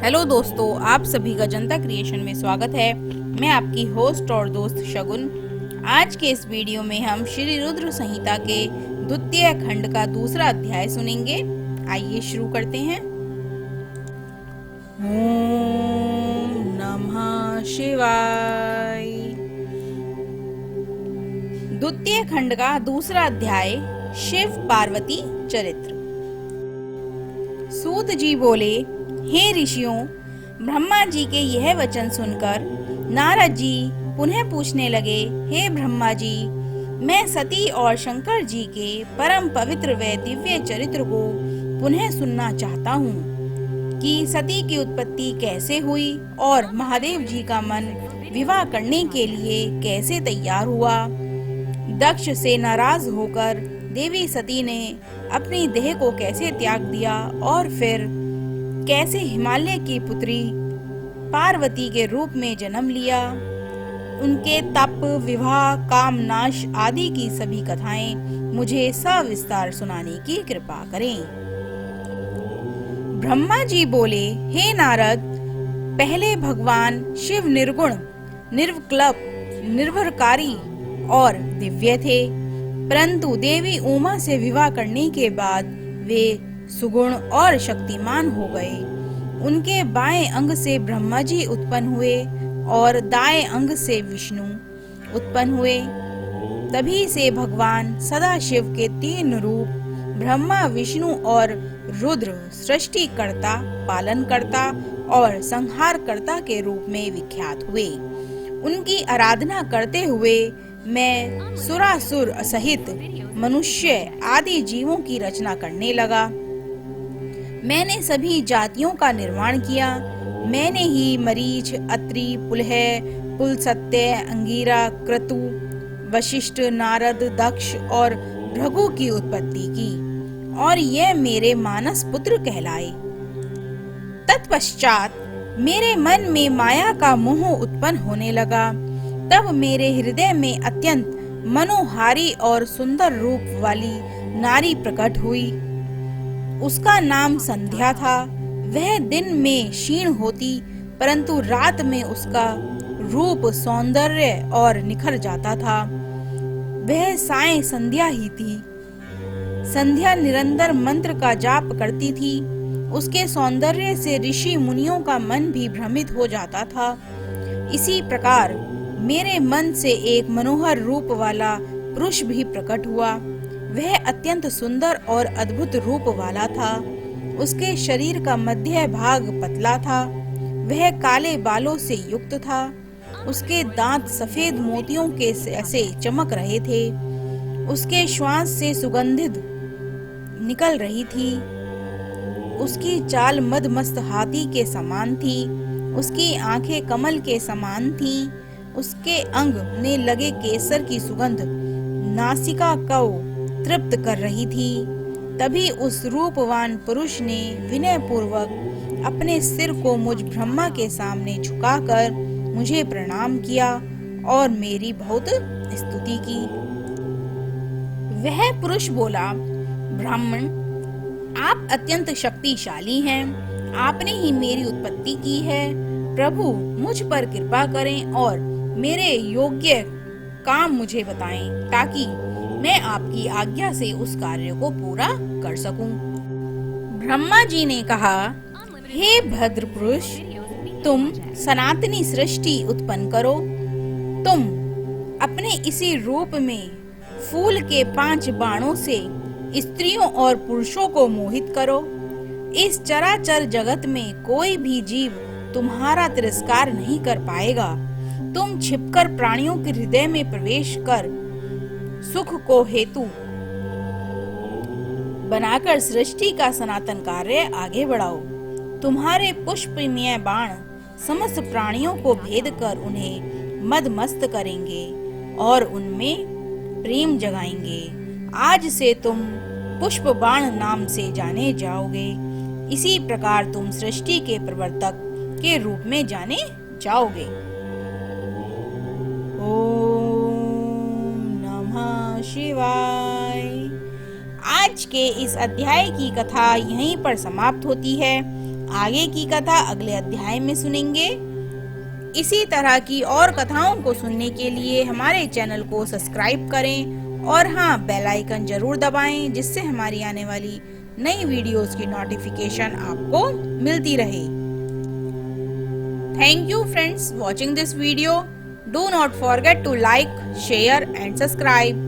Hello दोस्तों, आप सभी का जनता क्रिएशन में स्वागत है। मैं आपकी होस्ट और दोस्त शगुन। आज के इस वीडियो में हम श्री रुद्र संहिता के द्वितीय खंड का दूसरा अध्याय सुनेंगे। आइए शुरू करते हैं। ओम नमः शिवाय। द्वितीय खंड का दूसरा अध्याय, शिव पार्वती चरित्र। सूत जी बोले, हे ऋषियों, ब्रह्मा जी के यह वचन सुनकर नारद जी पुनः पूछने लगे, हे ब्रह्मा जी, मैं सती और शंकर जी के परम पवित्र व दिव्य चरित्र को पुनः सुनना चाहता हूँ कि सती की उत्पत्ति कैसे हुई और महादेव जी का मन विवाह करने के लिए कैसे तैयार हुआ। दक्ष से नाराज होकर देवी सती ने अपनी देह को कैसे त्याग दिया और फिर कैसे हिमालय की पुत्री पार्वती के रूप में जन्म लिया। उनके तप, विवाह, कामनाश आदि की सभी कथाएं मुझे सविस्तार सुनाने की कृपा करें। ब्रह्मा जी बोले, हे नारद, पहले भगवान शिव निर्गुण, निर्विकल्प, निर्भरकारी और दिव्य थे, परंतु देवी उमा से विवाह करने के बाद वे सुगुण और शक्तिमान हो गए। उनके बाएं अंग से ब्रह्मा जी उत्पन्न हुए और दाएं अंग से विष्णु उत्पन्न हुए। तभी से भगवान सदाशिव के तीन रूप ब्रह्मा, विष्णु और रुद्र सृष्टिकर्ता, पालनकर्ता और संहारकर्ता के रूप में विख्यात हुए। उनकी आराधना करते हुए मैं सुरासुर सहित मनुष्य आदि जीवों की रचना करने लगा। मैंने सभी जातियों का निर्माण किया। मैंने ही मरीच, अत्रि, पुलह, पुलस्त्य, अंगिरा, क्रतु, वशिष्ठ, नारद, दक्ष और भृगु की उत्पत्ति की और ये मेरे मानस पुत्र कहलाए। तत्पश्चात मेरे मन में माया का मोह उत्पन्न होने लगा। तब मेरे हृदय में अत्यंत मनोहारी और सुंदर रूप वाली नारी प्रकट हुई। उसका नाम संध्या था। वह दिन में क्षीण होती, परंतु रात में उसका रूप, सौंदर्य और निखर जाता था। वह सायं संध्या ही थी। संध्या निरंतर मंत्र का जाप करती थी। उसके सौंदर्य से ऋषि मुनियों का मन भी भ्रमित हो जाता था। इसी प्रकार मेरे मन से एक मनोहर रूप वाला पुरुष भी प्रकट हुआ। वह अत्यंत सुंदर और अद्भुत रूप वाला था। उसके शरीर का मध्य भाग पतला था। वह काले बालों से युक्त था। उसके दांत सफेद मोतियों के ऐसे चमक रहे थे। उसके श्वास से सुगंधित निकल रही थी। उसकी चाल मदमस्त हाथी के समान थी। उसकी आंखें कमल के समान थीं। उसके अंग में लगे केसर की सुगंध नासिका को तृप्त कर रही थी। तभी उस रूपवान पुरुष ने विनय पूर्वक अपने सिर को मुझ ब्रह्मा के सामने झुकाकर मुझे प्रणाम किया और मेरी बहुत स्तुति की। वह पुरुष बोला, ब्राह्मण, आप अत्यंत शक्तिशाली हैं। आपने ही मेरी उत्पत्ति की है। प्रभु, मुझ पर कृपा करें और मेरे योग्य काम मुझे बताएं, ताकि मैं आपकी आज्ञा से उस कार्य को पूरा कर सकूं। ब्रह्मा जी ने कहा, हे भद्र पुरुष, तुम सनातनी सृष्टि उत्पन्न करो। तुम अपने इसी रूप में फूल के 5 बाणों से स्त्रियों और पुरुषों को मोहित करो। इस चराचर जगत में कोई भी जीव तुम्हारा तिरस्कार नहीं कर पाएगा। तुम छिपकर प्राणियों के हृदय में प्रवेश कर सुख को हेतु बनाकर सृष्टि का सनातन कार्य आगे बढ़ाओ। तुम्हारे पुष्पमय बाण समस्त प्राणियों को भेद कर उन्हें मदमस्त करेंगे और उनमें प्रेम जगाएंगे। आज से तुम पुष्प बाण नाम से जाने जाओगे। इसी प्रकार तुम सृष्टि के प्रवर्तक के रूप में जाने जाओगे। ओम नमः शिवाय। आज के इस अध्याय की कथा यहीं पर समाप्त होती है। आगे की कथा अगले अध्याय में सुनेंगे। इसी तरह की और कथाओं को सुनने के लिए हमारे चैनल को सब्सक्राइब करें और हाँ, बेल आइकन जरूर दबाएं, जिससे हमारी आने वाली नई वीडियोस की नोटिफिकेशन आपको मिलती रहे। Thank you friends watching this video. Do not forget to like, share and subscribe.